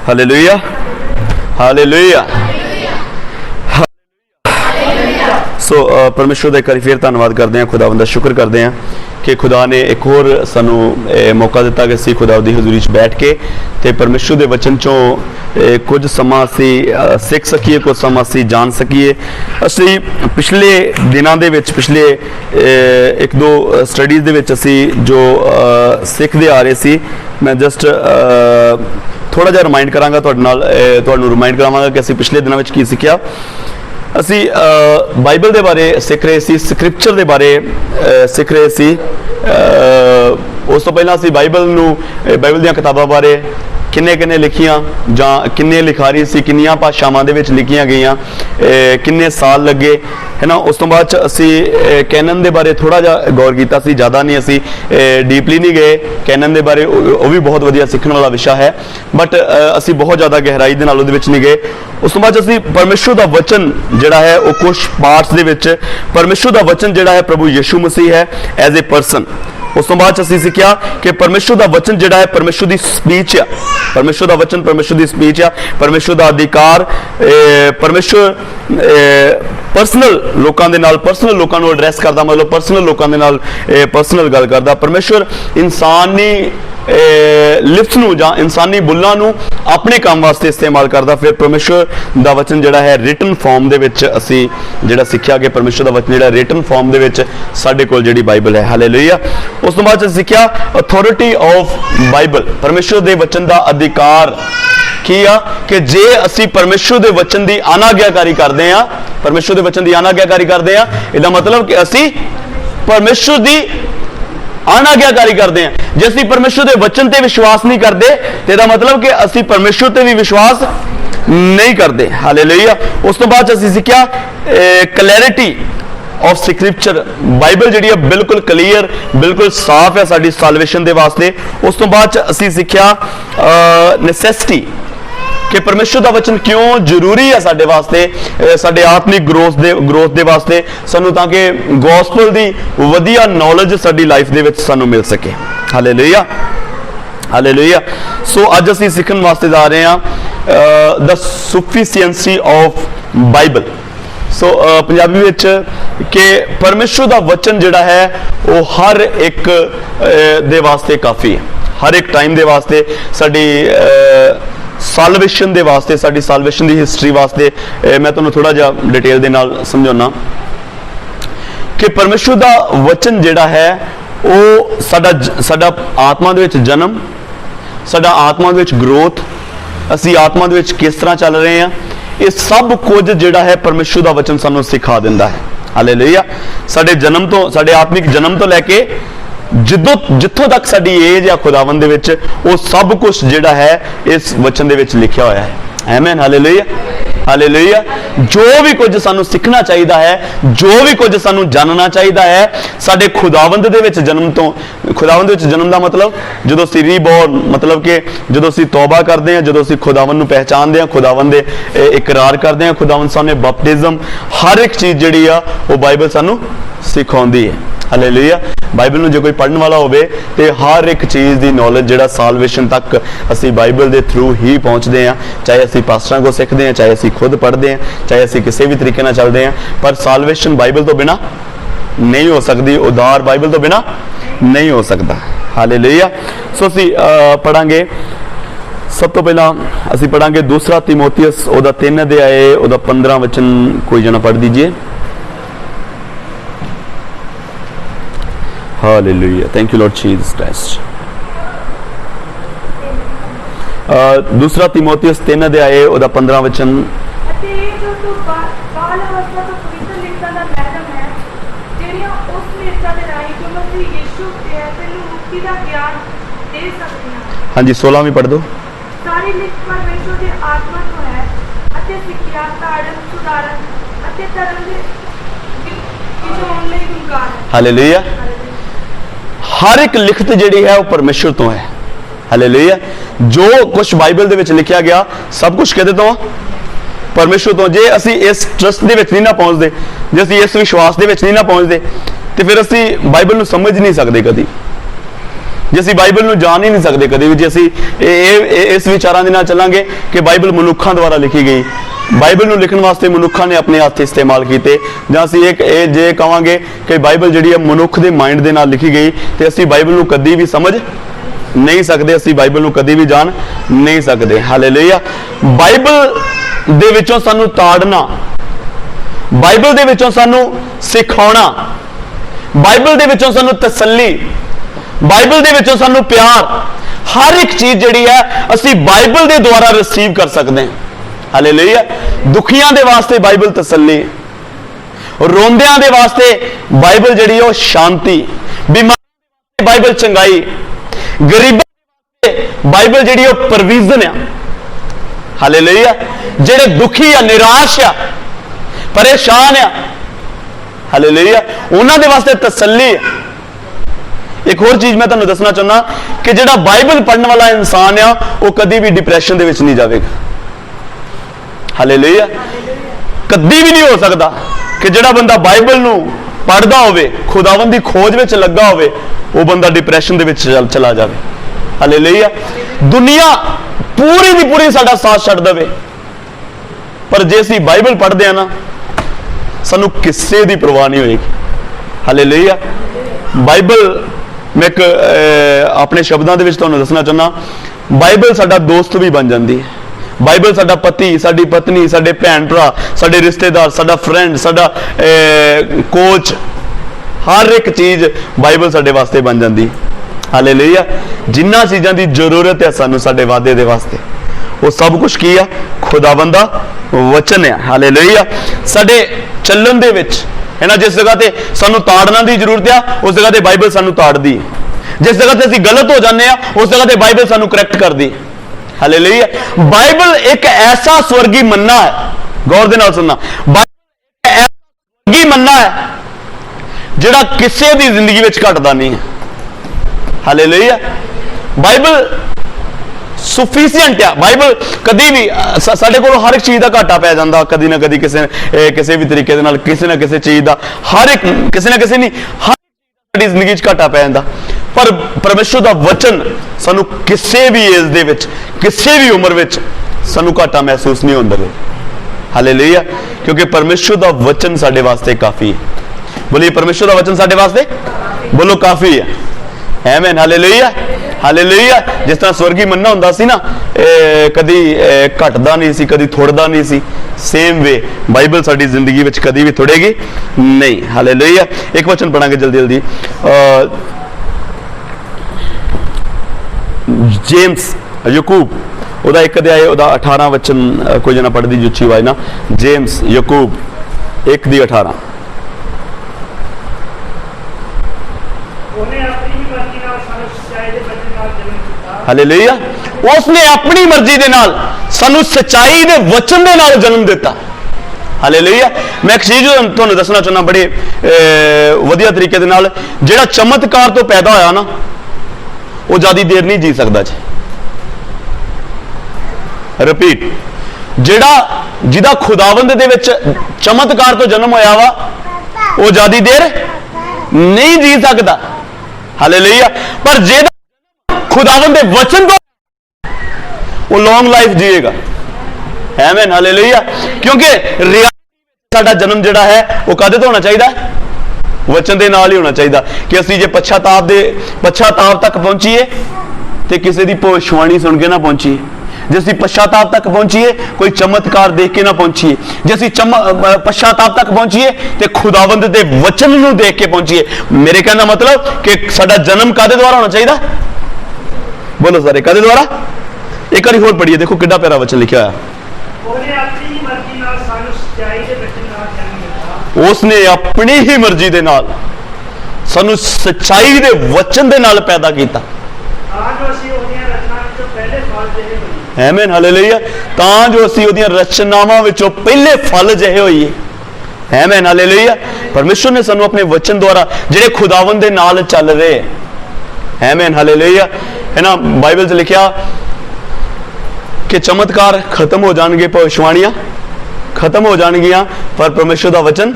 Hallelujah hallelujah. सो परमेश्वर का एक बार फिर धन्यवाद करते हैं, खुदावंद का शुक्र करते हैं कि खुदा ने एक होर सानू मौका दिता कि असीं खुदा दी हजूरी बैठ के ते परमेश्वर के वचन चों कुछ समा असीं सीख सकीए, कुछ समा असीं जान सकीए। असीं पिछले दिनां दे विच पिछले एक दो स्टडीज़ दे विच असीं जो सीखते आ रहे सी, मैं जस्ट थोड़ा जिहा रिमाइंड करांगा तुहाडे नाल, तुहानूं रिमाइंड करावांगा कि असीं पिछले दिनां विच की सीखिया। असी बाइबल के बारे सीख रहे सी, स्क्रिप्चर के बारे सीख रहे सी। उस तो पहला असी बाइबल दी किताबां बारे किन्ने किन्ने लिखियां जां किन्ने लिखारी सी, किन्नियां भाषावां दे विच लिखियां गईयां, किन्ने साल लगे है ना। उस तो बाद असी कैनन के बारे थोड़ा जिहा गौर किया सी, ज़्यादा नहीं असी डीपली नहीं गए। कैनन के बारे वो भी बहुत वधिया सीखने वाला विषय है, बट असी बहुत ज़्यादा गहराई दे नाल उहदे विच नहीं गए। उस तो बाद असी परमेश्वर का वचन जिहड़ा है वो कुछ पार्ट्स दे विच परमेश्वर का वचन जिहड़ा है प्रभु यीशु मसीह है एज ए परसन। उस तो बाद असीं सीखिया कि परमेश्वर का वचन जिहड़ा है परमेश्वर की स्पीच आ, परमेश्वर का वचन परमेश्वर की स्पीच आ, परमेश्वर का अधिकार, परमेश्वर पर्सनल लोगों के नाल पर्सनल लोगों को एड्रैस करता, मतलब पर्सनल लोगों के नाल पर्सनल गल करता। परमेश्वर इंसानी लिप्स नूं जां इंसानी बुल्लां नूं अपने काम वास्ते इस्तेमाल करता। फिर परमेश्वर का वचन जिहड़ा है रिटन फॉर्म दे विच असीं जिहड़ा सीखिया कि परमेश्वर का वचन जिहड़ा रिटन फॉर्म दे विच साडे कोल जिहड़ी बाइबल है। हालेलुया। उस तो बाद सीखिया अथॉरिटी ऑफ बाइबल, परमेश्वर के वचन का अधिकार की आ कि जे असी परमेश्वर के वचन की अनाग्याकारी करते हैं, परमेश्वर के वचन की अनाग्याकारी करते हैं, इसका मतलब कि असी परमेश्वर की अनाग्याकारी करते हैं। जे असी परमेश्वर के वचन ते विश्वास नहीं करते तो इसका मतलब कि असी परमेश्वर ते भी विश्वास नहीं करते। हालेलुया। उस तो बाद असी सीखिया क्लैरिटी ऑफ स्क्रिप्चर, बाइबल जी बिल्कुल क्लीयर बिल्कुल साफ है साडी साल्वेशन के वास्ते। उस तो बाद असी सीखिया नैसेसिटी कि परमेश्वर का वचन क्यों जरूरी है साडे वास्ते, साडे आत्मिक ग्रोथ दे वास्ते, सानू ताकि गॉस्पल दी वधिया नॉलेज साडी लाइफ दे विच सानू मिल सके। Hallelujah hallelujah. सो अज असी सीखण वास्ते जा रहे हैं द सफिशिएंसी ऑफ बाइबल। सो पंजाबी विच कि परमेश्वर का वचन जिहड़ा है वो हर एक दे वास्ते काफ़ी है, हर एक टाइम दे वास्ते, साडी साल्वेशन दे वास्ते, साडी साल्वेशन दी हिस्ट्री वास्ते। मैं तुहानूं थोड़ा जिहा डिटेल दे नाल समझाउणा कि परमेश्वर का वचन जिहड़ा है वो साडा आत्मा दे विच जन्म, साडा आत्मा दे विच ग्रोथ, असी आत्मा दे विच किस तरह चल रहे हैं, ये सब कुछ जिहड़ा है परमेश्वर का वचन सानूं सिखा दिंदा है। हालेलुया। साडे जन्म तो, साडे आत्मिक जन्म तो लैके जिथों तक साडी एज या खुदावंद दे विच वो सब कुछ जिहड़ा है इस वचन दे विच लिखिया होया है। आमीन। Hallelujah hallelujah. जो भी कुछ सानू सीखना चाहिए है, जो भी कुछ सानू जानना चाहिए है, साडे खुदावंद दे विच जन्म तो, खुदावंद दे विच जन्म का मतलब जदों असीं रीबॉर्न, मतलब कि जदों असीं तौबा करते हैं, जदों असीं खुदावंद नूं पहचानते हैं, खुदावंद दे इकरार करते हैं, खुदावंद सामने बपटिज्म, हर एक चीज़ जिहड़ी आ वो बाइबल सानू सिखाउंदी है। हालेलुया। बाइबल में जो कोई पढ़ने वाला होवे ते हर एक चीज़ की नॉलेज जिहड़ा साल्वेशन तक असी बाइबल के थ्रू ही पहुँचते हैं, चाहे असी पास्टरां को सीखते हैं, चाहे असी खुद पढ़ते हैं, चाहे असी किसी भी तरीके नाल चलते हैं, पर साल्वेशन बाइबल तो बिना नहीं हो सकती, उद्धार बाइबल तो बिना नहीं हो सकता। हालेलुया। सो असी पढ़ांगे, सब तो पहला असी पढ़ांगे दूसरा तीमोथियस ओदा 3 अध्याय ओदा 15 वचन, कोई जना पढ़ दीजिए। Hallelujah. Thank you Lord Jesus Christ. दूसरा तीमोथियस 3 अध्याय ओदा 15 वचन। हाँ जी, 16 भी पढ़ दो। सारी लिख परमेश्वर की आत्मा को है अते सिक्ख्या ताड़न सुधारन अते धर्म दे किछों लई गुणगान है। हालेलुया। हर एक लिखत जिहड़ी है वो परमेश्वर तो है। हालेलुया। जो कुछ बाइबल दे विच लिखिया गया सब कुछ कहदे तो परमेश्वर तो। जे असी इस ट्रस्ट दे विच नहीं ना पहुंचते, जे असी इस विश्वास दे विच नहीं ना पहुंचते, तो फिर असी बाइबल नूं समझ नहीं सकते कदी। ਜੇ ਅਸੀਂ ਬਾਈਬਲ ਨੂੰ ਜਾਣ ਹੀ ਨਹੀਂ ਸਕਦੇ ਕਦੇ ਵੀ, ਜੇ ਅਸੀਂ ਇਸ ਵਿਚਾਰਾਂ ਦੇ ਨਾਲ ਚੱਲਾਂਗੇ ਕਿ ਬਾਈਬਲ ਮਨੁੱਖਾਂ ਦੁਆਰਾ ਲਿਖੀ ਗਈ, ਬਾਈਬਲ ਨੂੰ ਲਿਖਣ ਵਾਸਤੇ ਮਨੁੱਖਾਂ ਨੇ ਆਪਣੇ ਹੱਥ ਇਸਤੇਮਾਲ ਕੀਤੇ, ਜਾਂ ਅਸੀਂ ਇਹ ਜੇ ਕਹਾਂਗੇ ਕਿ ਬਾਈਬਲ ਜਿਹੜੀ ਹੈ ਮਨੁੱਖ ਦੇ ਮਾਈਂਡ ਦੇ ਨਾਲ ਲਿਖੀ ਗਈ, ਤੇ ਅਸੀਂ ਬਾਈਬਲ ਨੂੰ ਕਦੀ ਵੀ ਸਮਝ ਨਹੀਂ ਸਕਦੇ, ਅਸੀਂ ਬਾਈਬਲ ਨੂੰ ਕਦੀ ਵੀ ਜਾਣ ਨਹੀਂ ਸਕਦੇ। ਹਾਲੇਲੂਇਆ। ਬਾਈਬਲ ਦੇ ਵਿੱਚੋਂ ਸਾਨੂੰ ਤਾੜਨਾ, ਬਾਈਬਲ ਦੇ ਵਿੱਚੋਂ ਸਾਨੂੰ ਸਿਖਾਉਣਾ, ਬਾਈਬਲ ਦੇ ਵਿੱਚੋਂ ਸਾਨੂੰ ਤਸੱਲੀ, ਬਾਈਬਲ ਦੇ ਵਿੱਚੋਂ ਸਾਨੂੰ ਪਿਆਰ, ਹਰ ਇੱਕ ਚੀਜ਼ ਜਿਹੜੀ ਹੈ ਅਸੀਂ ਬਾਈਬਲ ਦੇ ਦੁਆਰਾ ਰਿਸੀਵ ਕਰ ਸਕਦੇ ਹਾਂ। ਹਾਲੇਲੂਇਆ। ਦੁਖੀਆਂ ਦੇ ਵਾਸਤੇ ਬਾਈਬਲ ਤਸੱਲੀ, ਰੋਂਦਿਆਂ ਦੇ ਵਾਸਤੇ ਬਾਈਬਲ ਜਿਹੜੀ ਉਹ ਸ਼ਾਂਤੀ, ਬਿਮਾਰ ਬਾਈਬਲ ਚੰਗਾਈ, ਗਰੀਬਾਂ ਦੇ ਵਾਸਤੇ ਬਾਈਬਲ ਜਿਹੜੀ ਉਹ ਪ੍ਰੋਵੀਜ਼ਨ ਆ। ਹਾਲੇਲੂਇਆ। ਜਿਹੜੇ ਦੁਖੀ ਆ, ਨਿਰਾਸ਼ ਆ, ਪਰੇਸ਼ਾਨ ਆ, ਹਾਲੇਲੂਇਆ, ਉਹਨਾਂ ਦੇ ਵਾਸਤੇ ਤਸੱਲੀ ਹੈ। ਇੱਕ ਹੋਰ ਚੀਜ਼ ਮੈਂ ਤੁਹਾਨੂੰ ਦੱਸਣਾ ਚਾਹੁੰਦਾ ਕਿ ਜਿਹੜਾ ਬਾਈਬਲ ਪੜ੍ਹਨ ਵਾਲਾ ਇਨਸਾਨ ਆ ਉਹ ਕਦੀ ਵੀ ਡਿਪਰੈਸ਼ਨ ਦੇ ਵਿੱਚ ਨਹੀਂ ਜਾਵੇਗਾ। ਹਾਲੇਲੂਇਆ। ਕਦੀ ਵੀ ਨਹੀਂ ਹੋ ਸਕਦਾ ਕਿ ਜਿਹੜਾ ਬੰਦਾ ਬਾਈਬਲ ਨੂੰ ਪੜ੍ਹਦਾ ਹੋਵੇ, ਖੁਦਾਵੰਦ ਦੀ ਖੋਜ ਵਿੱਚ ਲੱਗਾ ਹੋਵੇ, ਉਹ ਬੰਦਾ ਡਿਪਰੈਸ਼ਨ ਦੇ ਵਿੱਚ ਚਲਾ ਜਾਵੇ। ਹਾਲੇਲੂਇਆ। ਦੁਨੀਆ ਪੂਰੀ ਦੀ ਪੂਰੀ ਸਾਡਾ ਸਾਥ ਛੱਡ ਦੇਵੇ, ਪਰ ਜੇ ਅਸੀਂ ਬਾਈਬਲ ਪੜ੍ਹਦੇ ਆ ਨਾ, ਸਾਨੂੰ ਕਿਸੇ ਦੀ ਪਰਵਾਹ ਨਹੀਂ ਹੋਏਗੀ। ਹਾਲੇਲੂਇਆ। ਬਾਈਬਲ ਮੈਂ ਇੱਕ ਆਪਣੇ ਸ਼ਬਦਾਂ ਦੇ ਵਿੱਚ ਤੁਹਾਨੂੰ ਦੱਸਣਾ ਚਾਹੁੰਦਾ, ਬਾਈਬਲ ਸਾਡਾ ਦੋਸਤ ਵੀ ਬਣ ਜਾਂਦੀ ਹੈ। ਬਾਈਬਲ ਸਾਡਾ ਪਤੀ, ਸਾਡੀ ਪਤਨੀ, ਸਾਡੇ ਭੈਣ ਭਰਾ, ਸਾਡੇ ਰਿਸ਼ਤੇਦਾਰ, ਸਾਡਾ ਫਰੈਂਡ, ਸਾਡਾ ਕੋਚ, ਹਰ ਇੱਕ ਚੀਜ਼ ਬਾਈਬਲ ਸਾਡੇ ਵਾਸਤੇ ਬਣ ਜਾਂਦੀ। ਹਾਲੇਲੂਇਆ। ਜਿੰਨਾ ਚੀਜ਼ਾਂ ਦੀ ਜ਼ਰੂਰਤ ਹੈ ਸਾਨੂੰ ਸਾਡੇ ਵਾਅਦੇ ਦੇ ਵਾਸਤੇ, ਉਹ ਸਭ ਕੁਝ ਕੀ ਆ? ਖੁਦਾਵੰਦ ਦਾ ਵਚਨ ਹੈ। ਹਾਲੇਲੂਇਆ। ਸਾਡੇ ਚੱਲਣ ਦੇ ਵਿੱਚ ਹੈ ਨਾ, ਜਿਸ ਜਗ੍ਹਾ ਤੇ ਸਾਨੂੰ ਤਾੜਨਾ ਦੀ ਜ਼ਰੂਰਤ ਆ, ਉਸ ਜਗ੍ਹਾ ਤੇ ਬਾਈਬਲ ਸਾਨੂੰ ਤਾੜਦੀ ਹੈ। ਜਿਸ ਜਗ੍ਹਾ ਤੇ ਅਸੀਂ ਗਲਤ ਹੋ ਜਾਂਦੇ ਆ, ਉਸ ਜਗ੍ਹਾ ਤੇ ਬਾਈਬਲ ਸਾਨੂੰ ਕਰੈਕਟ ਕਰਦੀ ਹੈ। ਹਾਲੇਲੂਇਆ। ਬਾਈਬਲ ਇੱਕ ਐਸਾ ਸਵਰਗੀ ਮੰਨਾ ਹੈ, ਗੌਰ ਦੇ ਨਾਲ ਸੁਣਨਾ, ਬਾਈਬਲ ਇੱਕ ਐਸਾ ਸਵਰਗੀ ਮੰਨਾ ਹੈ ਜਿਹੜਾ ਕਿਸੇ ਦੀ ਜ਼ਿੰਦਗੀ ਵਿੱਚ ਘਟਦਾ ਨਹੀਂ ਹੈ। ਹਾਲੇਲੂਇਆ। ਬਾਈਬਲ ਸਫੀਸ਼ੀਐਂਟ ਆ। ਬਾਈਬਲ ਕਦੀ ਵੀ ਸਾਡੇ ਕੋਲ ਹਰ ਇੱਕ ਚੀਜ਼ ਦਾ ਘਾਟਾ ਪੈ ਜਾਂਦਾ, ਕਦੀ ਨਾ ਕਦੀ ਕਿਸੇ ਵੀ ਤਰੀਕੇ ਦੇ ਨਾਲ, ਕਿਸੇ ਨਾ ਕਿਸੇ ਚੀਜ਼ ਦਾ, ਹਰ ਇੱਕ ਕਿਸੇ ਨਾ ਕਿਸੇ ਨਹੀਂ, ਹਰ ਸਾਡੀ ਜ਼ਿੰਦਗੀ 'ਚ ਘਾਟਾ ਪੈ ਜਾਂਦਾ, ਪਰ ਪਰਮੇਸ਼ਰ ਦਾ ਵਚਨ ਸਾਨੂੰ ਕਿਸੇ ਵੀ ਏਜ ਦੇ ਵਿੱਚ, ਕਿਸੇ ਵੀ ਉਮਰ ਵਿੱਚ ਸਾਨੂੰ ਘਾਟਾ ਮਹਿਸੂਸ ਨਹੀਂ ਹੋਣ ਦੇਵੇ। ਹਾਲੇਲੂਇਆ। ਕਿਉਂਕਿ ਪਰਮੇਸ਼ਰ ਦਾ ਵਚਨ ਸਾਡੇ ਵਾਸਤੇ ਕਾਫੀ ਹੈ। ਬੋਲੀਏ, ਪਰਮੇਸ਼ਰ ਦਾ ਵਚਨ ਸਾਡੇ ਵਾਸਤੇ, ਬੋਲੋ, ਕਾਫੀ ਹੈ। ਆਮੀਨ। ਹਾਲੇਲੂਇਆ। ਹਾਲੇਲੂਇਆ। ਜਿਸ ਤਰ੍ਹਾਂ ਸਵਰਗੀ ਮੰਨਾ ਹੁੰਦਾ ਸੀ ਨਾ, ਕਦੀ ਘਟਦਾ ਨਹੀਂ ਸੀ, ਕਦੀ ਥੋੜਦਾ ਨਹੀਂ ਸੀ, ਸੇਮ ਵੇ ਬਾਈਬਲ ਸਾਡੀ ਜ਼ਿੰਦਗੀ ਵਿੱਚ ਕਦੀ ਵੀ ਥੋੜੇਗੀ ਨਹੀਂ। ਹਾਲੇਲੂਇਆ। ਇੱਕ ਵਚਨ ਪੜਾਂਗੇ ਜਲਦੀ ਜਲਦੀ। ਜੇਮਸ, ਯਾਕੂਬ, ਉਹਦਾ ਇੱਕ ਅਧਿਆਇ, ਉਹਦਾ 18 ਵਚਨ, ਕੋਈ ਜਣਾ ਪੜ੍ਹਦੀ ਜੀ ਉੱਚੀ ਆਵਾਜ਼ ਨਾਲ। ਜੇਮਸ, ਯਾਕੂਬ 1:18। ਹਾਲੇਲੂਇਆ। ਉਸਨੇ ਆਪਣੀ ਮਰਜ਼ੀ ਦੇ ਨਾਲ ਸਾਨੂੰ ਸੱਚਾਈ ਦੇ ਵਚਨ ਦੇ ਨਾਲ ਜਨਮ ਦਿੱਤਾ। ਹਾਲੇਲੂਇਆ। ਮੈਂ ਇੱਕ ਚੀਜ਼ ਤੁਹਾਨੂੰ ਦੱਸਣਾ ਚਾਹੁੰਦਾ ਬੜੇ ਵਧੀਆ ਤਰੀਕੇ ਦੇ ਨਾਲ, ਜਿਹੜਾ ਚਮਤਕਾਰ ਤੋਂ ਪੈਦਾ ਹੋਇਆ ਨਾ, ਉਹ ਜ਼ਿਆਦਾ ਦੇਰ ਨਹੀਂ ਜੀ ਸਕਦਾ ਜੀ। ਰਿਪੀਟ, ਜਿਹਦਾ ਖੁਦਾਵੰਦ ਦੇ ਵਿੱਚ ਚਮਤਕਾਰ ਤੋਂ ਜਨਮ ਹੋਇਆ ਵਾ, ਉਹ ਜ਼ਿਆਦਾ ਦੇਰ ਨਹੀਂ ਜੀ ਸਕਦਾ। ਹਾਲੇਲੂਇਆ। ਪਰ ਜਿਹਦਾ ਖੁਦਾਵੰਦ ਦੇ ਵਚਨ ਤੋਂ, ਉਹ ਲੌਂਗ ਲਾਈਫ ਜੀਏਗਾ। ਆਮੀਨ। ਹਾਲੇਲੂਇਆ। ਕਿਉਂਕਿ ਸਾਡਾ ਜਨਮ ਜਿਹੜਾ ਹੈ ਉਹ ਕਾਹਦੇ ਤੋਂ ਹੋਣਾ ਚਾਹੀਦਾ? ਵਚਨ ਦੇ ਨਾਲ ਹੀ ਹੋਣਾ ਚਾਹੀਦਾ। ਕਿ ਅਸੀਂ ਜੇ ਪਛਤਾਪ ਤੱਕ ਪਹੁੰਚੀਏ ਤੇ ਕਿਸੇ ਦੀ ਭਵਿੱਖਬਾਣੀ ਸੁਣ ਕੇ ਨਾ ਪਹੁੰਚੀਏ। ਜੇ ਅਸੀਂ ਪਛਤਾਪ ਤੱਕ ਪਹੁੰਚੀਏ, ਕੋਈ ਚਮਤਕਾਰ ਦੇਖ ਕੇ ਨਾ ਪਹੁੰਚੀਏ। ਜੇ ਅਸੀਂ ਪਛਤਾਪ ਤੱਕ ਪਹੁੰਚੀਏ ਤੇ ਖੁਦਾਵੰਦ ਦੇ ਵਚਨ ਨੂੰ ਦੇਖ ਕੇ ਪਹੁੰਚੀਏ। ਮੇਰੇ ਕਹਿਣ ਦਾ ਮਤਲਬ ਕਿ ਸਾਡਾ ਜਨਮ ਕਾਹਦੇ ਦੁਆਰਾ ਹੋਣਾ ਚਾਹੀਦਾ? ਬੋਲੋ ਸਾਰੇ, ਕਾਹਦੇ ਦੁਆਰਾ? ਇੱਕ ਵਾਰੀ ਹੋਰ ਪੜ੍ਹੀਏ, ਦੇਖੋ ਕਿੱਡਾ ਪਿਆਰਾ ਵਚਨ ਲਿਖਿਆ ਹੋਇਆ। ਉਸਨੇ ਆਪਣੀ ਹੀ ਮਰਜ਼ੀ ਦੇ ਨਾਲ ਸਾਨੂੰ ਸੱਚਾਈ ਦੇ ਵਚਨ ਦੇ ਨਾਲ ਪੈਦਾ ਕੀਤਾ। ਆਮੀਨ। ਹਾਲੇਲੂਇਆ। ਤਾਂ ਜੋ ਅਸੀਂ ਉਹਦੀਆਂ ਰਚਨਾਵਾਂ ਵਿੱਚੋਂ ਪਹਿਲੇ ਫਲ ਜਿਹੇ ਹੋਈਏ। ਆਮੀਨ। ਹਾਲੇਲੂਇਆ। ਪਰਮੇਸ਼ਰ ਨੇ ਸਾਨੂੰ ਆਪਣੇ ਵਚਨ ਦੁਆਰਾ, ਜਿਹੜੇ ਖੁਦਾਵੰਦ ਦੇ ਨਾਲ ਚੱਲ ਰਹੇ, ਆਮੀਨ। ਹਾਲੇਲੂਇਆ। है ना, बाइबल से लिखा कि चमत्कार खत्म हो जाएंगे, भविष्यवाणियां खत्म हो जाएंगियां, पर परमेश्वर का वचन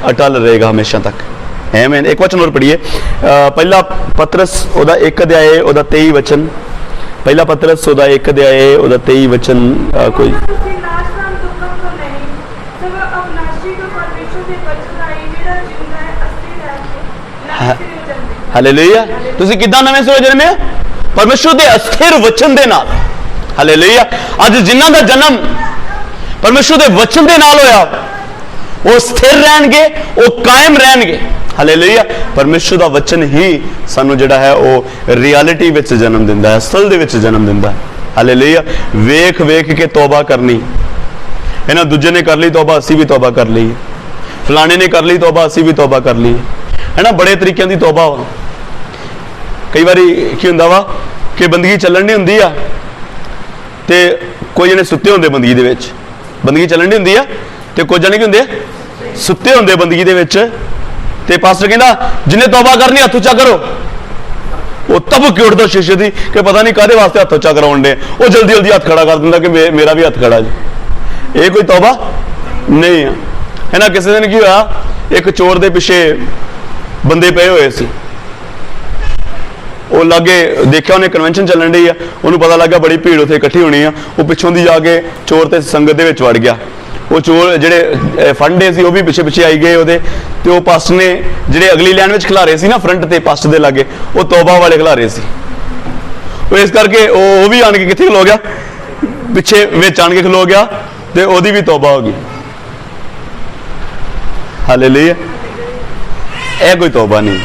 अटल रहेगा हमेशा तक। आमीन। एक वचन और पढ़िए, पहला पतरस ओदा 1 अध्याय ओदा 23 वचन, पहला पतरस ओदा 1 अध्याय ओदा 23 वचन कोई ਤੁਸੀਂ ਨਾਸ਼ਵਾਨ ਦੁੱਖਾਂ ਤੋਂ ਨਹੀਂ ਸਗੋਂ ਅਵਿਨਾਸ਼ੀ ਤੋਂ ਪਰਮੇਸ਼ਰ ਦੇ ਵਚਨ ਰਾਹੀਂ ਜਿਹੜਾ ਜਿਉਂਦਾ ਹੈ ਅਸਲੀ ਰਹਿ ਕੇ ਨਵੇਂ ਸਿਰੇ ਜੰਮਦੇ। हालेलुया। ਤੁਸੀਂ ਕਿਦਾਂ ਨਵੇਂ ਸਿਰੇ ਜਨਮੇ? ਪਰਮੇਸ਼ਰ ਦੇ ਅਸਥਿਰ ਵਚਨ ਦੇ ਨਾਲ। ਹਾਲੇਲੂਇਆ। ਅੱਜ ਜਿਨ੍ਹਾਂ ਦਾ ਜਨਮ ਪਰਮੇਸ਼ਰ ਦੇ ਵਚਨ ਦੇ ਨਾਲ ਹੋਇਆ ਉਹ ਸਥਿਰ ਰਹਿਣਗੇ, ਉਹ ਕਾਇਮ ਰਹਿਣਗੇ। ਹਾਲੇਲੂਇਆ। ਪਰਮੇਸ਼ਰ ਦਾ ਵਚਨ ਹੀ ਸਾਨੂੰ ਜਿਹੜਾ ਹੈ ਉਹ ਰਿਐਲਿਟੀ ਵਿੱਚ ਜਨਮ ਦਿੰਦਾ ਹੈ, ਅਸਲ ਦੇ ਵਿੱਚ ਜਨਮ ਦਿੰਦਾ ਹੈ। ਹਾਲੇਲੂਇਆ। ਵੇਖ ਵੇਖ ਕੇ ਤੌਬਾ ਕਰਨੀ, ਇਹਨਾਂ ਦੂਜੇ ਨੇ ਕਰ ਲਈ ਤੌਬਾ, ਅਸੀਂ ਵੀ ਤੌਬਾ ਕਰ ਲਈ, ਫਲਾਣੇ ਨੇ ਕਰ ਲਈ ਤੌਬਾ, ਅਸੀਂ ਵੀ ਤੌਬਾ ਕਰ ਲਈ, ਹੈ ਨਾ। ਬੜੇ ਤਰੀਕਿਆਂ ਦੀ ਤੌਬਾ। ਕਈ ਵਾਰੀ ਕੀ ਹੁੰਦਾ ਵਾ ਕਿ ਬੰਦਗੀ ਚੱਲਣ ਨਹੀਂ ਹੁੰਦੀ ਆ ਤੇ ਕੋਈ ਜਣੇ ਸੁੱਤੇ ਹੁੰਦੇ ਬੰਦਗੀ ਦੇ ਵਿੱਚ, ਬੰਦਗੀ ਚੱਲਣ ਨਹੀਂ ਹੁੰਦੀ ਆ ਤੇ ਕੁਝ ਜਣੇ ਕੀ ਹੁੰਦੇ ਆ ਸੁੱਤੇ ਹੁੰਦੇ ਬੰਦਗੀ ਦੇ ਵਿੱਚ, ਤੇ ਪਾਸਟਰ ਕਹਿੰਦਾ ਜਿਹਨੇ ਤੌਬਾ ਕਰਨੀ ਹੱਥ ਉੱਚਾ ਕਰੋ। ਉਹ ਤਬ ਕਿ ਉੱਠਦਾ ਸ਼ੀਸ਼ੇ ਦੀ ਕਿ ਪਤਾ ਨਹੀਂ ਕਾਹਦੇ ਵਾਸਤੇ ਹੱਥ ਉੱਚਾ ਕਰਾਉਣ ਦੇ, ਉਹ ਜਲਦੀ ਜਲਦੀ ਹੱਥ ਖੜਾ ਕਰ ਦਿੰਦਾ ਕਿ ਮੇਰਾ ਵੀ ਹੱਥ ਖੜਾ ਜੀ। ਇਹ ਕੋਈ ਤੌਬਾ ਨਹੀਂ ਆ, ਹੈ ਨਾ। ਕਿਸੇ ਦਿਨ ਕੀ ਹੋਇਆ, ਇੱਕ ਚੋਰ ਦੇ ਪਿੱਛੇ ਬੰਦੇ ਪਏ ਹੋਏ ਸੀ, ਉਹ ਲਾਗੇ ਦੇਖਿਆ, ਉਹਨੇ ਕਨਵੈਨਸ਼ਨ ਚੱਲਣ ਡਈ ਆ, ਉਹਨੂੰ ਪਤਾ ਲੱਗਾ ਬੜੀ ਭੀੜ ਉੱਥੇ ਇਕੱਠੀ ਹੋਣੀ ਆ, ਉਹ ਪਿੱਛੋਂ ਦੀ ਜਾ ਕੇ ਚੋਰ ਤੇ ਸੰਗਤ ਦੇ ਵਿੱਚ ਵੜ ਗਿਆ। ਉਹ ਚੋਰ ਜਿਹੜੇ ਫੰਡੇ ਸੀ ਉਹ ਵੀ ਪਿੱਛੇ ਪਿੱਛੇ ਆਈ ਗਏ ਉਹਦੇ, ਤੇ ਉਹ ਪਾਸਟਰ ਨੇ ਜਿਹੜੇ ਅਗਲੀ ਲਾਈਨ ਵਿੱਚ ਖਿਲਾਰੇ ਸੀ ਨਾ ਫਰੰਟ ਤੇ ਪਾਸਟਰ ਦੇ ਲਾਗੇ, ਉਹ ਤੌਬਾ ਵਾਲੇ ਖਿਲਾਰੇ ਸੀ। ਉਹ ਇਸ ਕਰਕੇ ਉਹ ਵੀ ਆਣ ਕੇ ਕਿੱਥੇ ਖਲੋ ਗਿਆ, ਪਿੱਛੇ ਵਿੱਚ ਆਣ ਕੇ ਖਲੋ ਗਿਆ, ਤੇ ਉਹਦੀ ਵੀ ਤੌਬਾ ਹੋ ਗਈ। ਹਾਲੇਲੂਇਆ। ਇਹ ਕੋਈ ਤੌਬਾ ਨਹੀਂ।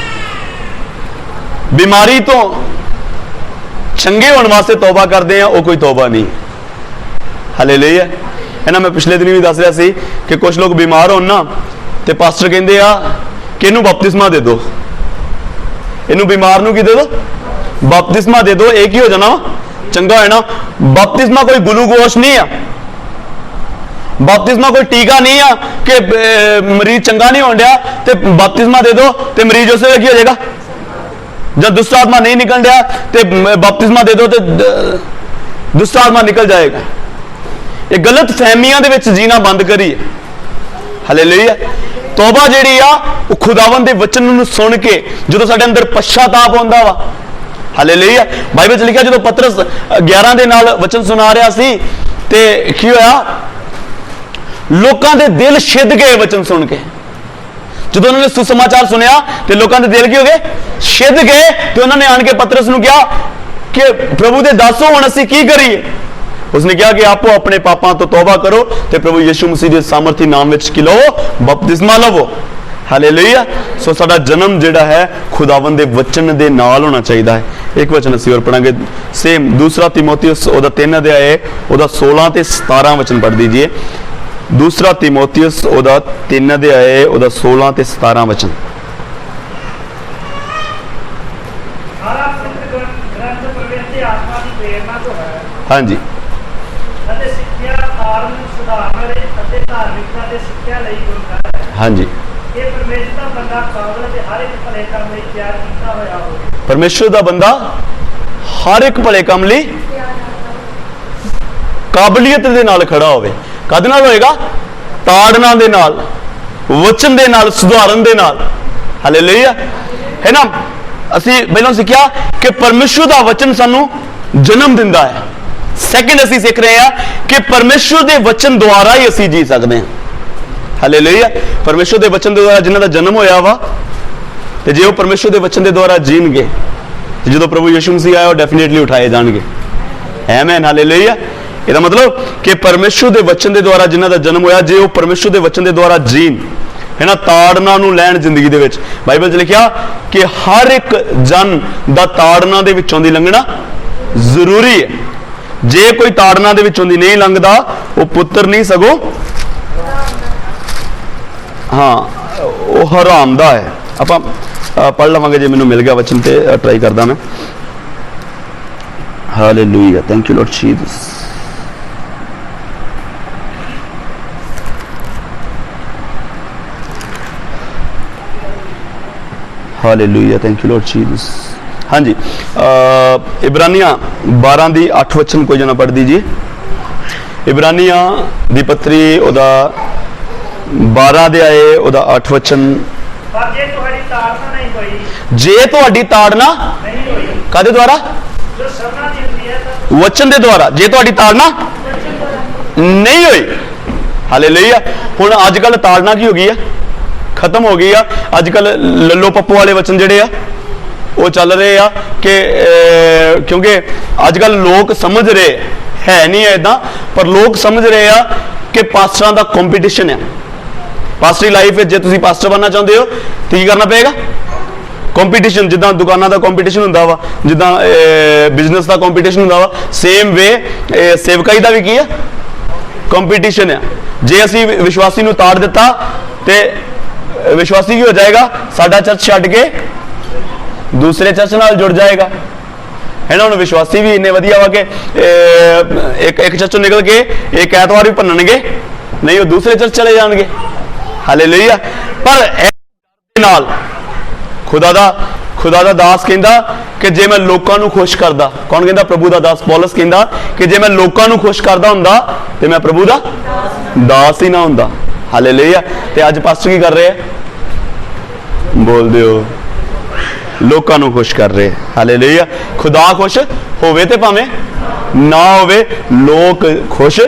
ਬਿਮਾਰੀ ਤੋਂ ਚੰਗੇ ਹੋਣ ਵਾਸਤੇ ਤੌਬਾ ਕਰਦੇ ਆ, ਉਹ ਕੋਈ ਤੌਬਾ ਨਹੀਂ। ਹਾਲੇਲੂਇਆ। ਹੈ ਨਾ। ਮੈਂ ਪਿਛਲੇ ਦਿਨ ਵੀ ਦੱਸ ਰਿਹਾ ਸੀ ਕਿ ਕੁਝ ਲੋਕ ਬਿਮਾਰ ਹੋਣ ਨਾ ਤੇ ਪਾਸਟਰ ਕਹਿੰਦੇ ਆ ਕਿ ਇਹਨੂੰ ਬਪਤਿਸਮਾ ਦੇ ਦਿਓ, ਇਹਨੂੰ ਬਿਮਾਰ ਨੂੰ ਕੀ ਦੇ ਦਿਓ, ਬਪਤਿਸਮਾ ਦੇ ਦਿਓ, ਇਹ ਕੀ ਹੋ ਜਾਣਾ ਚੰਗਾ ਹੋਣਾ। ਬਪਤਿਸਮਾ ਕੋਈ ਗਲੂਕੋਸ਼ ਨਹੀਂ ਆ, ਬਪਤਿਸਮਾ ਕੋਈ ਟੀਕਾ ਨਹੀਂ ਆ ਕਿ ਮਰੀਜ਼ ਚੰਗਾ ਨਹੀਂ ਹੋਣ ਡਿਆ ਤੇ ਬਪਤਿਸਮਾ ਦੇ ਦਿਓ ਤੇ ਮਰੀਜ਼ ਉਸੇ ਵੇਲੇ ਕੀ ਹੋ ਜਾਏਗਾ। जब दुष्ट आत्मा नहीं निकल रहा तो बपतिस्मा दे दो तो दुष्ट आत्मा निकल जाएगा। ये गलत फहमियां दे विच जीना बंद करिए। हालेलुया। तौबा जिहड़ी आ वो खुदावन दे वचन नूं सुन के जदों साडे अंदर पश्चाताप होंदा वा। हालेलुया। बाइबल च लिखिआ जदों पतरस 11 दे नाल वचन सुना रहा सी ते की होया, लोकां दे दिल छिद गए वचन सुन के। ਜਦੋਂ ਉਹਨਾਂ ਨੇ ਸੁਸਮਾਚਾਰ ਸੁਣਿਆ ਤੇ ਲੋਕਾਂ ਦੇ ਦਿਲ ਕੀ ਹੋ ਗਏ, ਛਿਦ ਗਏ, ਤੇ ਉਹਨਾਂ ਨੇ ਆਣ ਕੇ ਪਤਰਸ ਨੂੰ ਕਿਹਾ ਕਿ ਪ੍ਰਭੂ ਦੇ ਦੱਸੋ ਹੁਣ ਅਸੀਂ ਕੀ ਕਰੀਏ। ਉਸਨੇ ਕਿਹਾ ਕਿ ਆਪੋ ਆਪਣੇ ਪਾਪਾਂ ਤੋਂ ਤੌਬਾ ਕਰੋ ਤੇ ਪ੍ਰਭੂ ਯਿਸੂ ਮਸੀਹ ਦੇ ਸਾਮਰਥੀ ਨਾਮ ਵਿੱਚ ਕੀ ਲਵੋ, ਬਪਤਿਸਮਾ ਲਵੋ। ਹਾਲੇਲੂਇਆ। ਸੋ ਸਾਡਾ ਜਨਮ ਜਿਹੜਾ ਹੈ ਖੁਦਾਵੰਦ ਦੇ ਵਚਨ ਦੇ ਨਾਲ ਹੋਣਾ ਚਾਹੀਦਾ ਹੈ। ਇੱਕ ਵਚਨ ਅਸੀਂ ਹੋਰ ਪੜਾਂਗੇ, ਸੇਮ ਦੂਸਰਾ ਤਿਮੋਥੀਉਸ ਉਹਦਾ 3 ਅਧਿਆਇ ਉਹਦਾ 16 ਤੇ 17 ਵਚਨ ਪੜ੍ਹ ਦੀजिए। दूसरा तीमोथियस ओदा 3 अध्याय ओदा 16 ते 17 वचन। सारा पवित्र ग्रंथ पवित्र आत्मा की प्रेरणा तो है। हाँ जी। ਅਤੇ ਸਿੱਖਿਆ ਆਰਮ ਸੁਧਾਰਨ ਅਤੇ ਧਾਰਮਿਕਤਾ ਦੇ ਸਿੱਖਿਆ ਲਈ ਗੁਣਕਾਰ ਹੈ। हाँ जी। ਇਹ ਪਰਮੇਸ਼ਰ ਦਾ ਬੰਦਾ ਕਾਬਲ ਤੇ ਹਰ ਇੱਕ ਭਲੇ ਕੰਮ ਲਈ ਤਿਆਰ ਕੀਤਾ ਹੋਇਆ ਹੋਵੇ। परमेश्वर दा बंदा हर एक भले काम लई काबलियत दे नाल खड़ा होवे। कद नाल होएगा? ताड़ना दे नाल, वचन दे नाल, सुधारन दे नाल। हालेलुया। है ना। असी पहला सीखिया कि परमेश्वर दा वचन सानू जन्म दिंदा है। सैकंड असी सीख रहे हैं कि परमेश्वर दे वचन द्वारा ही असी जी सकते हैं। हालेलुया। परमेश्वर दे वचन दे द्वारा जिन्हां दा जन्म होया वा ते जे वो परमेश्वर दे वचन दे द्वारा जीणगे ते जदों प्रभु यीशु मसीह आए वो डेफिनेटली उठाए जाणगे। आमीन। हालेलुया। ਇਹਦਾ ਮਤਲਬ ਕਿ ਪਰਮੇਸ਼ਰ ਦੇ ਵਚਨ ਦੇ ਦੁਆਰਾ ਜਿਨ੍ਹਾਂ ਦਾ ਜਨਮ ਹੋਇਆ, ਜੇ ਉਹ ਪਰਮੇਸ਼ਰ ਦੇ ਵਚਨ ਦੇ ਦੁਆਰਾ ਜੀਣ, ਹੈ ਨਾ, ਤਾੜਨਾ ਨੂੰ ਲੈਣ ਜ਼ਿੰਦਗੀ ਦੇ ਵਿੱਚ। ਬਾਈਬਲ 'ਚ ਲਿਖਿਆ ਕਿ ਹਰ ਇੱਕ ਜਨ ਦਾ ਤਾੜਨਾ ਦੇ ਵਿੱਚੋਂ ਦੀ ਲੰਘਣਾ ਜ਼ਰੂਰੀ ਹੈ। ਜੇ ਕੋਈ ਤਾੜਨਾ ਦੇ ਵਿੱਚੋਂ ਦੀ ਨਹੀਂ ਲੰਘਦਾ ਉਹ ਪੁੱਤਰ ਨਹੀਂ ਸਗੋਂ ਹਾਂ ਉਹ ਹਰਾਮ ਦਾ ਹੈ। ਆਪਾਂ ਪੜ੍ਹ ਲਵਾਂਗੇ ਜੇ ਮੈਨੂੰ ਮਿਲ ਗਿਆ ਵਚਨ ਤੇ ਟਰਾਈ ਕਰਦਾ ਮੈਂ। Hallelujah. Thank you Lord Jesus. Hallelujah. Thank you Lord Jesus. हाँ जी। इब्रानिया 12 दी 8 वचन कोई जना पढ़ दीजिए। इब्रानिया दी पत्री ओदा 12 अध्याय ओदा 8 वचन ਪਰ ਜੇ ਤੁਹਾਡੀ ਤਾੜਨਾ ਨਹੀਂ ਹੋਈ ਜੇ ਤੁਹਾਡੀ ਤਾੜਨਾ ਨਹੀਂ ਹੋਈ ਕਾਦੇ ਦੁਆਰਾ? ਜੋ ਸਭਨਾਂ ਦੀ ਹੁੰਦੀ ਹੈ ਤਾਂ ਵਚਨ ਦੇ ਦੁਆਰਾ। ਜੇ ਤੁਹਾਡੀ ਤਾੜਨਾ ਨਹੀਂ ਹੋਈ, ਹਾਲੇਲੂਇਆ। ਹੁਣ ਅੱਜ ਕੱਲ ਤਾੜਨਾ ਕੀ ਹੋ ਗਈ ਆ? ਖਤਮ ਹੋ ਗਈ ਆ। ਅੱਜ ਕੱਲ ਲੱਲੋ ਪੱਪੋ ਵਾਲੇ ਵਚਨ ਜਿਹੜੇ ਆ ਉਹ ਚੱਲ ਰਹੇ ਆ ਕਿ ਕਿਉਂਕਿ ਅੱਜ ਕੱਲ ਲੋਕ ਸਮਝ ਰਹੇ ਹੈ ਨਹੀਂ ਹੈ ਇਦਾਂ, ਪਰ ਲੋਕ ਸਮਝ ਰਹੇ ਆ ਕਿ ਪਾਸਟਰਾਂ ਦਾ ਕੰਪੀਟੀਸ਼ਨ ਹੈ। ਪਾਸਟਰੀ ਲਾਈਫ ਵਿੱਚ ਜੇ ਤੁਸੀਂ ਪਾਸਟਰ ਬਣਨਾ ਚਾਹੁੰਦੇ ਹੋ ਤਾਂ ਕੀ ਕਰਨਾ ਪਏਗਾ? ਕੰਪੀਟੀਸ਼ਨ। ਜਿੱਦਾਂ ਦੁਕਾਨਾਂ ਦਾ ਕੰਪੀਟੀਸ਼ਨ ਹੁੰਦਾ ਵਾ, ਜਿੱਦਾਂ ਬਿਜ਼ਨਸ ਦਾ ਕੰਪੀਟੀਸ਼ਨ ਹੁੰਦਾ ਵਾ, ਸੇਮ ਵੇ ਸੇਵਕਾਈ ਦਾ ਵੀ ਕੀ ਆ? ਕੰਪੀਟੀਸ਼ਨ ਆ। ਜੇ ਅਸੀਂ ਵਿਸ਼ਵਾਸੀ ਨੂੰ ਤਾੜ ਦਿੱਤਾ ਤੇ ਵਿਸ਼ਵਾਸੀ ਕੀ ਹੋ ਜਾਏਗਾ? ਸਾਡਾ ਚਰਚ ਛੱਡ ਕੇ ਦੂਸਰੇ ਚਰਚ ਨਾਲ ਜੁੜ ਜਾਏਗਾ, ਹੈ ਨਾ। ਹੁਣ ਵਿਸ਼ਵਾਸੀ ਵੀ ਇੰਨੇ ਵਧੀਆ ਵਾ ਕਿ ਇੱਕ ਚਰਚੋਂ ਨਿਕਲ ਕੇ ਇੱਕ ਐਤਵਾਰ ਵੀ ਭੰਨਣਗੇ ਨਹੀਂ, ਉਹ ਦੂਸਰੇ ਚਰਚ ਚਲੇ ਜਾਣਗੇ। ਹਾਲੇਲੂਇਆ। ਪਰ ਇਹ ਨਾਲ ਖੁਦਾ ਦਾ ਦਾਸ ਕਹਿੰਦਾ ਕਿ ਜੇ ਮੈਂ ਲੋਕਾਂ ਨੂੰ ਖੁਸ਼ ਕਰਦਾ, ਕੌਣ ਕਹਿੰਦਾ? ਪ੍ਰਭੂ ਦਾ ਦਾਸ ਪੌਲਸ ਕਹਿੰਦਾ ਕਿ ਜੇ ਮੈਂ ਲੋਕਾਂ ਨੂੰ ਖੁਸ਼ ਕਰਦਾ ਹੁੰਦਾ ਤੇ ਮੈਂ ਪ੍ਰਭੂ ਦਾ ਦਾਸ ਹੀ ਨਾ ਹੁੰਦਾ। ਹਾਲੇਲੂਇਆ। ਤੇ ਅੱਜ ਪਾਸਟਰ ਕੀ ਕਰ ਰਹੇ ਆ? ਬੋਲਦੇ ਹੋ, ਲੋਕਾਂ ਨੂੰ ਖੁਸ਼ ਕਰ ਰਹੇ। ਹਾਲੇਲੂਇਆ। ਖੁਦਾ ਖੁਸ਼ ਹੋਵੇ ਤੇ ਭਾਵੇਂ ਨਾ ਹੋਵੇ, ਲੋਕ ਖੁਸ਼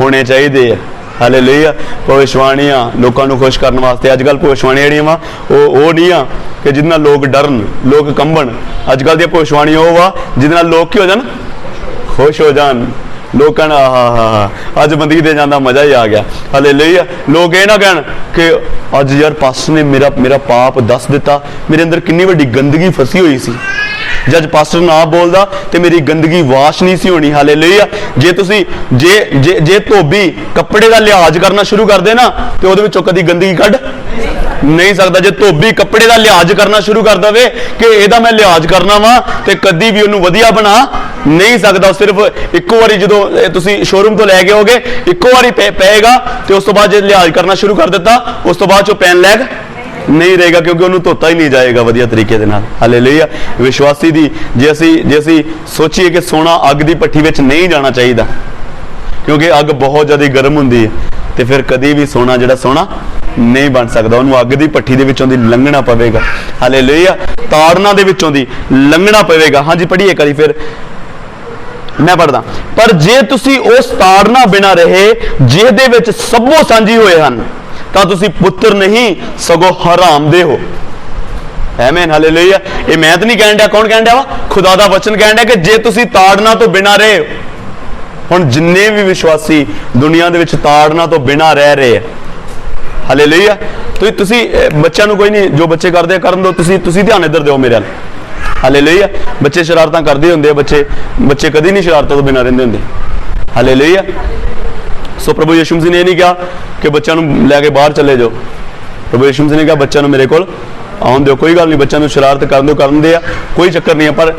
ਹੋਣੇ ਚਾਹੀਦੇ ਆ। ਹਾਲੇਲੂਇਆ। ਭਵਿਸ਼ਵਾਣੀਆਂ ਲੋਕਾਂ ਨੂੰ ਖੁਸ਼ ਕਰਨ ਵਾਸਤੇ। ਅੱਜ ਕੱਲ ਭਵਿਸ਼ਵਾਣੀਆਂ ਜਿਹੜੀਆਂ ਵਾ ਉਹ ਨਹੀਂ ਆ ਕਿ ਜਿਹਦੇ ਨਾਲ ਲੋਕ ਡਰਨ, ਲੋਕ ਕੰਬਣ। ਅੱਜ ਕੱਲ ਦੀਆਂ ਭਵਿਸ਼ਵਾਣੀਆਂ ਉਹ ਵਾ ਜਿਹਦੇ ਨਾਲ ਲੋਕ ਕੀ ਹੋ ਜਾਣ? ਖੁਸ਼ ਹੋ ਜਾਣ। ਲੋਕਾਂ ਨੇ ਆਹਾ ਅੱਜ ਬੰਦਗੀ ਦੇ ਜਾਂਦਾ ਮਜ਼ਾ ਹੀ ਆ ਗਿਆ। ਹਾਲੇਲੂਇਆ। ਲੋਕ ਇਹ ਨਾ ਕਹਿਣ ਕਿ ਅੱਜ ਯਾਰ ਪਾਸਟਰ ਨੇ ਮੇਰਾ ਪਾਪ ਦੱਸ ਦਿੱਤਾ, ਮੇਰੇ ਅੰਦਰ ਕਿੰਨੀ ਵੱਡੀ ਗੰਦਗੀ ਫਸੀ ਹੋਈ ਸੀ। ਜਦ ਪਾਸਟਰ ਨਾ ਬੋਲਦਾ ਤੇ ਮੇਰੀ ਗੰਦਗੀ ਵਾਸ਼ ਨਹੀਂ ਸੀ ਹੋਣੀ। ਹਾਲੇਲੂਇਆ। ਜੇ ਤੁਸੀਂ ਜੇ ਧੋਬੀ ਕੱਪੜੇ ਦਾ ਲਿਹਾਜ਼ ਕਰਨਾ ਸ਼ੁਰੂ ਕਰ ਦੇ ਨਾ ਤੇ ਉਹਦੇ ਵਿੱਚੋਂ ਕਦੀ ਗੰਦਗੀ ਕੱਢ ਨਹੀਂ ਸਕਦਾ। ਜੇ ਧੋਬੀ ਕੱਪੜੇ ਦਾ ਲਿਹਾਜ਼ ਕਰਨਾ ਸ਼ੁਰੂ ਕਰ ਦਵੇ ਕਿ ਇਹਦਾ ਮੈਂ ਲਿਹਾਜ਼ ਕਰਨਾ ਵਾ ਤੇ ਕਦੀ ਵੀ ਉਹਨੂੰ ਵਧੀਆ ਬਣਾ ਨਹੀਂ ਸਕਦਾ। ਸਿਰਫ ਇੱਕੋ ਵਾਰੀ ਜਦੋਂ ਤੁਸੀਂ ਸ਼ੋਰੂਮ ਤੋਂ ਲੈ ਕੇ ਆਓਗੇ, ਇੱਕੋ ਵਾਰੀ ਪਏਗਾ ਤੇ ਉਸ ਤੋਂ ਬਾਅਦ ਜੇ ਲਿਹਾਜ਼ ਕਰਨਾ ਸ਼ੁਰੂ ਕਰ ਦਿੱਤਾ, ਉਸ ਤੋਂ ਬਾਅਦ ਚੋਂ ਪੈਨ ਲੈਗ ਨਹੀਂ ਰਹੇਗਾ, ਕਿਉਂਕਿ ਉਹਨੂੰ ਧੋਤਾ ਹੀ ਨਹੀਂ ਜਾਏਗਾ ਵਧੀਆ ਤਰੀਕੇ ਦੇ ਨਾਲ। ਹਾਲੇਲੂਇਆ। ਵਿਸ਼ਵਾਸੀ ਦੀ ਜੇ ਅਸੀਂ ਸੋਚੀਏ ਕਿ ਸੋਨਾ ਅੱਗ ਦੀ ਭੱਠੀ ਵਿੱਚ ਨਹੀਂ ਜਾਣਾ ਚਾਹੀਦਾ, ਕਿਉਂਕਿ ਅੱਗ ਬਹੁਤ ਜ਼ਿਆਦਾ ਗਰਮ ਹੁੰਦੀ ਹੈ, ਤੇ ਫਿਰ ਕਦੀ ਵੀ ਸੋਨਾ ਜਿਹੜਾ ਸੋਨਾ ਨਹੀਂ ਬਣ ਸਕਦਾ। ਉਹਨੂੰ ਅੱਗ ਦੀ ਭੱਠੀ ਦੇ ਵਿੱਚੋਂ ਦੀ ਲੰਘਣਾ ਪਵੇਗਾ। ਹਾਲੇਲੂਇਆ। ਤਾੜਨਾ ਦੇ ਵਿੱਚੋਂ ਦੀ ਲੰਘਣਾ ਪਵੇਗਾ। ਹਾਂਜੀ ਪੜ੍ਹੀਏ ਕਰੀ ਫਿਰ ਮੈਂ ਪੜ੍ਹਦਾ। ਪਰ ਜੇ ਤੁਸੀਂ ਉਸ ਤਾੜਨਾ ਬਿਨਾਂ ਰਹੇ ਜਿਹਦੇ ਵਿੱਚ ਸਭੋ ਸਾਂਝੀ ਹੋਏ ਹਨ ਤਾਂ ਤੁਸੀਂ ਪੁੱਤਰ ਨਹੀਂ ਸਗੋਂ ਹਰਾਮ ਦੇ ਹੋ। ਆਮੀਨ। ਹਾਲੇਲੂਇਆ। ਇਹ ਮੈਂ ਤਾਂ ਨਹੀਂ ਕਹਿਣ ਡਿਆ, ਕੌਣ ਕਹਿਣ ਡਿਆ ਵਾ? ਖੁਦਾ ਦਾ ਵਚਨ ਕਹਿਣ ਡਿਆ ਕਿ ਜੇ ਤੁਸੀਂ ਤਾੜਨਾ ਤੋਂ ਬਿਨਾਂ ਰਹੇ। ਹੁਣ ਜਿੰਨੇ ਵੀ ਵਿਸ਼ਵਾਸੀ ਦੁਨੀਆ ਦੇ ਵਿੱਚ ਤਾੜਨਾ ਤੋਂ ਬਿਨਾਂ ਰਹਿ ਰਹੇ ਆ, ਹਾਲੇਲੂਇਆ। ਤੁਸੀਂ ਬੱਚਿਆਂ ਨੂੰ ਕੋਈ ਨਹੀਂ, ਜੋ ਬੱਚੇ ਕਰਦੇ ਕਰਨ ਦਿਓ। ਤੁਸੀਂ ਧਿਆਨ ਇੱਧਰ ਦਿਓ ਮੇਰੇ ਵੱਲ। ਹਾਲੇਲੂਇਆ। ਬੱਚੇ ਸ਼ਰਾਰਤਾਂ ਕਰਦੇ ਹੁੰਦੇ ਆ, ਬੱਚੇ ਕਦੀ ਨਹੀਂ ਸ਼ਰਾਰਤਾਂ ਤੋਂ ਬਿਨਾਂ ਰਹਿੰਦੇ ਹੁੰਦੇ। ਹਾਲੇਲੂਇਆ। ਸੋ ਪ੍ਰਭੂ ਯਿਸੂ ਮਸੀਹ ਨੇ ਇਹ ਨਹੀਂ ਕਿਹਾ ਕਿ ਬੱਚਿਆਂ ਨੂੰ ਲੈ ਕੇ ਬਾਹਰ ਚਲੇ ਜਾਓ। ਪ੍ਰਭੂ ਯਿਸੂ ਮਸੀਹ ਨੇ ਕਿਹਾ ਬੱਚਿਆਂ ਨੂੰ ਮੇਰੇ ਕੋਲ ਆਉਣ ਦਿਓ। ਕੋਈ ਗੱਲ ਨਹੀਂ, ਬੱਚਿਆਂ ਨੂੰ ਸ਼ਰਾਰਤ ਕਰਨ ਦੇ ਆ, ਕੋਈ ਚੱਕਰ ਨਹੀਂ ਆ। ਪਰ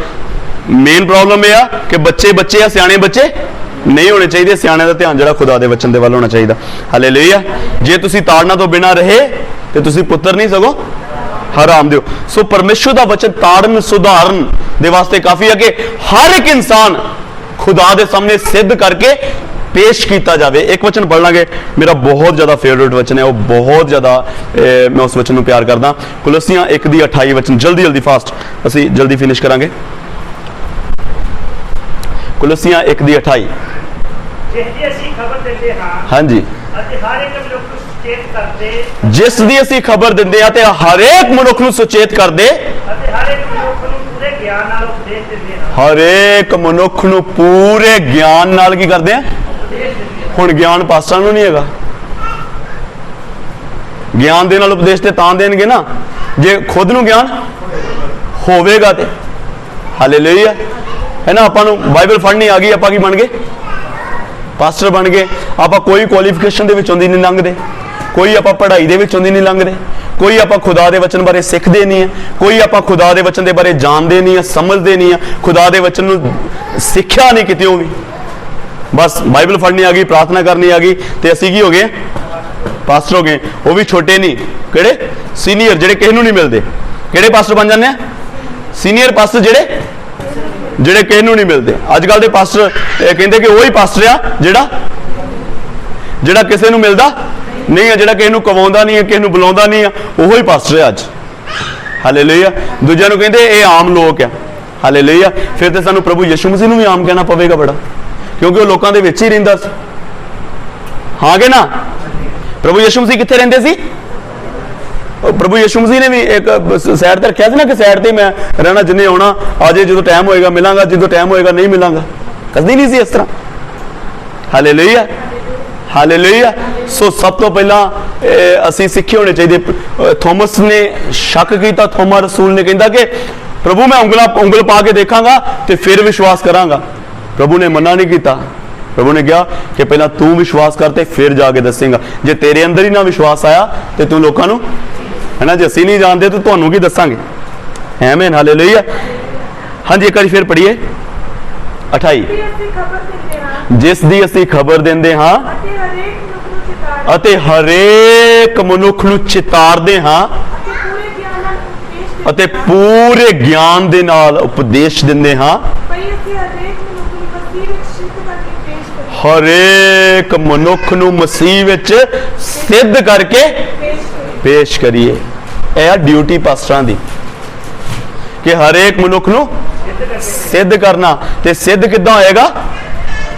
ਮੇਨ ਪ੍ਰੋਬਲਮ ਇਹ ਆ ਕਿ ਬੱਚੇ ਆ, ਸਿਆਣੇ ਬੱਚੇ ਨਹੀਂ ਹੋਣੇ ਚਾਹੀਦੇ। ਸਿਆਣਿਆਂ ਦਾ ਧਿਆਨ ਜਿਹੜਾ ਖੁਦਾ ਦੇ ਵਚਨ ਦੇ ਵੱਲ ਹੋਣਾ ਚਾਹੀਦਾ। ਹਾਲੇਲੂਇਆ। ਜੇ ਤੁਸੀਂ ਤਾੜਨਾ ਤੋਂ ਬਿਨਾਂ ਰਹੇ ਤੇ ਤੁਸੀਂ ਪੁੱਤਰ ਨਹੀਂ ਸਗੋਂ ਹਰਾਮ ਦਿਓ। ਸੋ ਪਰਮੇਸ਼ਰ ਦਾ ਵਚਨ ਤਾੜਨ ਸੁਧਾਰਨ ਦੇ ਵਾਸਤੇ ਕਾਫੀ ਹੈ ਕਿ ਹਰ ਇੱਕ ਇਨਸਾਨ ਖੁਦਾ ਦੇ ਸਾਹਮਣੇ ਸਿੱਧ ਕਰਕੇ ਪੇਸ਼ ਕੀਤਾ ਜਾਵੇ। ਇੱਕ ਵਚਨ ਪੜ੍ਹ ਲਾਂਗੇ, ਮੇਰਾ ਬਹੁਤ ਜ਼ਿਆਦਾ ਫੇਵਰੇਟ ਵਚਨ ਹੈ, ਉਹ ਬਹੁਤ ਜ਼ਿਆਦਾ ਮੈਂ ਉਸ ਵਚਨ ਨੂੰ ਪਿਆਰ ਕਰਦਾ। ਕੁਲੱਸੀਆਂ 1:28 ਵਚਨ। ਜਲਦੀ ਫਾਸਟ, ਅਸੀਂ ਜਲਦੀ ਫਿਨਿਸ਼ ਕਰਾਂਗੇ। ਕੁਲੱਸੀਆਂ 1:28। ਜਿਹਦੀ ਅਸੀਂ ਖਬਰ ਦਿੰਦੇ ਹਾਂ ਹਾਂਜੀ। ਅਤੇ ਹਰ ਇੱਕ ਮਨੁੱਖ ਨੂੰ ਸੁਚੇਤ ਕਰਦੇ। ਜਿਸ ਦੀ ਅਸੀਂ ਖਬਰ ਦਿੰਦੇ ਆ ਤੇ ਹਰੇਕ ਮਨੁੱਖ ਨੂੰ ਸੁਚੇਤ ਕਰਦੇ ਅਤੇ ਹਰ ਇੱਕ ਮਨੁੱਖ ਨੂੰ ਪੂਰੇ ਗਿਆਨ ਨਾਲ ਉਪਦੇਸ਼ ਦਿੰਦੇ ਹਾਂ। ਹਰੇਕ ਮਨੁੱਖ ਨੂੰ ਪੂਰੇ ਗਿਆਨ ਨਾਲ ਕੀ ਕਰਦੇ ਆ? ਹੁਣ ਗਿਆਨ ਪਾਸਾਂ ਨੂੰ ਨਹੀਂ ਹੈਗਾ। ਗਿਆਨ ਦੇ ਨਾਲ ਉਪਦੇਸ਼ ਤੇ ਤਾਂ ਦੇਣਗੇ ਨਾ ਜੇ ਖੁਦ ਨੂੰ ਗਿਆਨ ਹੋਵੇਗਾ ਤੇ। ਹਾਲੇਲੂਇਆ। ਹੈ ਨਾ। ਆਪਾਂ ਨੂੰ ਬਾਈਬਲ ਪੜ੍ਹਨੀ ਆ ਗਈ, ਆਪਾਂ ਕੀ ਬਣ ਗਏ? ਪਾਸਟਰ ਬਣ ਗਏ। ਆਪਾਂ ਕੋਈ ਕੁਆਲੀਫਿਕੇਸ਼ਨ ਦੇ ਵਿੱਚੋਂ ਦੀ ਨਹੀਂ ਲੰਘਦੇ, ਕੋਈ ਆਪਾਂ ਪੜ੍ਹਾਈ ਦੇ ਵਿੱਚੋਂ ਦੀ ਨਹੀਂ ਲੰਘਦੇ, ਕੋਈ ਆਪਾਂ ਖੁਦਾ ਦੇ ਵਚਨ ਬਾਰੇ ਸਿੱਖਦੇ ਨਹੀਂ ਹੈ, ਕੋਈ ਆਪਾਂ ਖੁਦਾ ਦੇ ਵਚਨ ਦੇ ਬਾਰੇ ਜਾਣਦੇ ਨਹੀਂ ਹੈ, ਸਮਝਦੇ ਨਹੀਂ ਹੈ, ਖੁਦਾ ਦੇ ਵਚਨ ਨੂੰ ਸਿੱਖਿਆ ਨਹੀਂ ਕਿਤੇ ਵੀ। ਬਸ ਬਾਈਬਲ ਪੜ੍ਹਨੀ ਆ ਗਈ, ਪ੍ਰਾਰਥਨਾ ਕਰਨੀ ਆ ਗਈ ਤੇ ਅਸੀਂ ਕੀ ਹੋ ਗਏ? ਪਾਸਟਰ ਹੋ ਗਏ। ਉਹ ਵੀ ਛੋਟੇ ਨਹੀਂ, ਕਿਹੜੇ? ਸੀਨੀਅਰ, ਜਿਹੜੇ ਕਿਸੇ ਨੂੰ ਨਹੀਂ ਮਿਲਦੇ। ਕਿਹੜੇ ਪਾਸਟਰ ਬਣ ਜਾਂਦੇ ਆ? ਸੀਨੀਅਰ ਪਾਸਟਰ, ਜਿਹੜੇ ਕਿਸੇ ਨੂੰ ਨਹੀਂ ਮਿਲਦੇ। ਅੱਜ ਕੱਲ ਦੇ ਪਾਸਟਰ ਕਹਿੰਦੇ ਕਿ ਉਹੀ ਪਾਸਟਰ ਆ ਜਿਹੜਾ ਕਿਸੇ ਨੂੰ ਮਿਲਦਾ नहीं है जिहड़ा किसी नूं कवाउंदा नहीं है, किसी नूं बुलाउंदा नहीं है, ओहो ही पास्टर है अज। हालेलुया। दूजिਆਂ ਨੂੰ ਕਹਿੰਦੇ ਇਹ ਆਮ ਲੋਕ ਆ। हालेलुया। फिर तो सानू प्रभु यीशु मसीह ਨੂੰ भी आम कहना पवेगा बड़ा, क्योंकि वो लोगों के विच ही रहिंदा सी। हाँ कि ना? प्रभु यीशु मसीह कित्थे रहिंदे सी? प्रभु यीशु मसीह ने भी एक साइड ते रखिया सी ना कि साइड ते मैं रहना, जिन्हें आना आ जाए, जो टाइम होएगा मिलांगा, जो टाइम होएगा नहीं मिलांगा। कदी नहीं सी इस तरह। Hallelujah, hallelujah. सो सब तो पहला असी सिखे होने चाहिए। थॉमस ने शक किया, थोमा रसूल ने कहता कि प्रभु मैं उंगल पा के देखांगा तो फिर विश्वास करांगा। प्रभु ने मना नहीं किया। प्रभु ने कहा कि पहला तू विश्वास करते फिर जाके दसेगा। जे तेरे अंदर ही ना विश्वास आया तो तू लोगों को, है ना, जे असी नहीं जानते तो तुहानू की दसांगे। आमीन, हालेलुया। हाँ जी, एक बार फिर पढ़िए 28। जिस दी असी खबर देंदे हाँ अते हरेक मनुख नूं चितारदे हाँ अते पूरे ज्ञान दे नाल उपदेश दिंदे हाँ। हरेक मनुख नूं मसीह विच सिद्ध करके पेश करिए। यह ड्यूटी पास्टरां दी कि हरेक मनुख नूं सिद्ध करना। ते सिद्ध किद्दां होएगा?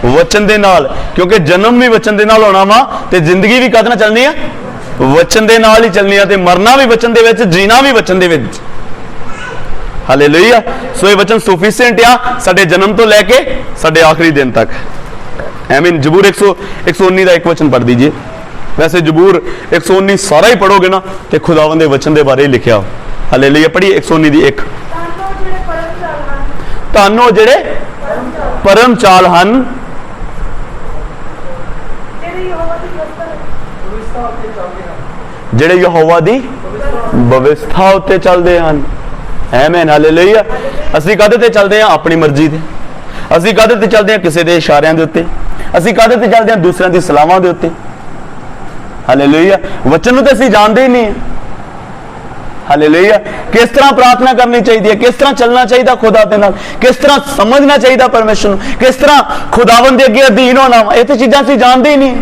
वचन दे नाल, क्योंकि जन्म भी वचन दे नाल होना वा ते जिंदगी भी कद नाल चलनी है? वचन दे नाल ही चलनी है। ते मरना भी वचन दे विच, जीना भी वचन दे विच। हालेलुया। सो ये वचन सफिशिएंट आ साडे जन्म तो लैके साडे आखिरी दिन तक। आमीन। जबूर 119 का एक वचन पढ़ दीजिए। वैसे जबूर 119 सारा ही पढ़ोगे ना तो खुदावंद दे वचन दे बारे ही लिखिया हो। हालेलुया। पढ़िए 119 दी 1। तानो जेड़े परम चाल हन जेड़े यहोवा दी व्यवस्था उत्ते चलदे हन। आमीन, हालेलुया। असीं काहदे ते चलदे हां? अपनी मर्जी ते। असीं काहदे ते चलदे हां? किसी दे इशारियां दे उत्ते। असीं काहदे ते चलदे हां? दूसरिਆਂ दी सलाहां दे उत्ते। हालेलुया। वचन नूं ते असीं जानदे ही नहीं। हालेलुया। किस तरह प्रार्थना करनी चाहिए, किस तरह चलना चाहिए खुदा दे नाल, किस तरह समझना चाहिए परमेश्वर नूं, किस तरह खुदावंद दे अगे अधीन होना, ये तो चीज़ां असीं जानदे ही नहीं।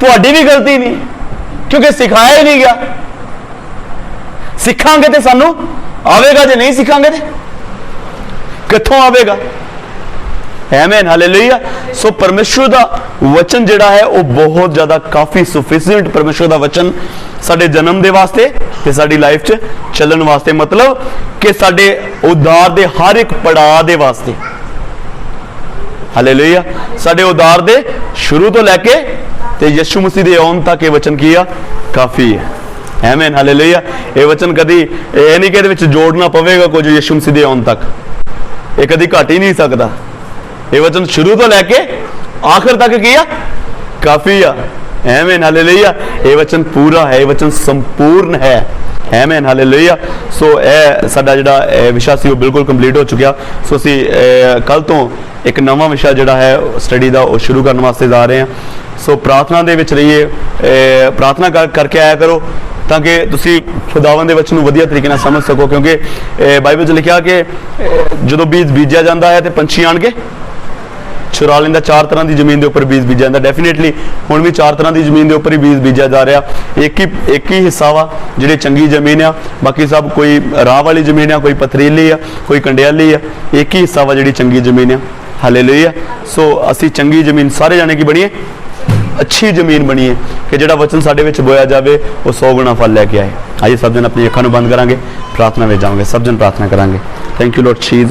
तुहाडी भी गलती नहीं, क्योंकि सिखाया ही नहीं गया। सिखांगे तो सानू आवेगा, जे नहीं सिखांगे तो कित्थों आवेगा? आमीन, हालेलुया। सो परमेश्वर दा वचन जिहड़ा है वो बहुत ज़्यादा काफ़ी सफिशिएंट परमेश्वर दा वचन साडे जन्म दे वास्ते ते साडी लाइफ च चलन वास्ते, मतलब कि साडे उद्धार दे हर एक पड़ाव दे वास्ते। हालेलुया। साडे उद्धार दे शुरू तो लैके ते यीशु मसीह दे आउण तक ये वचन किया काफ़ी है। आमीन, हालेलुया। ये वचन कदी ये नहीं कि इहदे विच जोड़ना पवेगा कुछ यीशु मसीह दे आउण तक, ये कदी घट ही नहीं सकता। ये वचन शुरू तो लैके आखिर तक किया काफी है। आमीन, हालेलुया। ये वचन पूरा है, ये वचन संपूर्ण है। आमीन, हालेलुया। सो ए साडा जिहड़ा विषय सी बिल्कुल कंप्लीट हो चुकिया। सो असीं कल तो एक नवा विषय जिहड़ा है स्टडी का वो शुरू करने वास्ते जा रहे हैं। सो प्रार्थना दे विच रहिए, प्रार्थना करके आया करो ताकि तुसी खुदावंद दे वचन नूं वधिया तरीके नाल समझ सको, क्योंकि बाइबल च लिखिया कि जदों बीज बीजिया जाता है तो पंछी आण के चुरा लेंदा। 4 तरह की जमीन के उपर बीज बीजा जाता। डेफिनेटली हुण भी 4 तरह की जमीन के उपर ही बीज बीजा जा रहा। एक ही हिस्सा वा जिहड़ी चंगी जमीन आ, बाकी सब कोई राह वाली जमीन आ, कोई पथरीली आ, कोई कंडियाली आ। एक ही हिस्सा वा जिहड़ी चंगी जमीन आ। हालेलुया। सो असी चंगी जमीन सारे जाने की बनीए, अच्छी जमीन बनीए कि जिहड़ा वचन साडे विच बोया जाए वो 100 गुणा फल लैके आए। आइए सब जन अपनी अखां नूं बंद करांगे, प्रार्थना में जाओगे। सब जन प्रार्थना करांगे। Thank you Lord Jesus.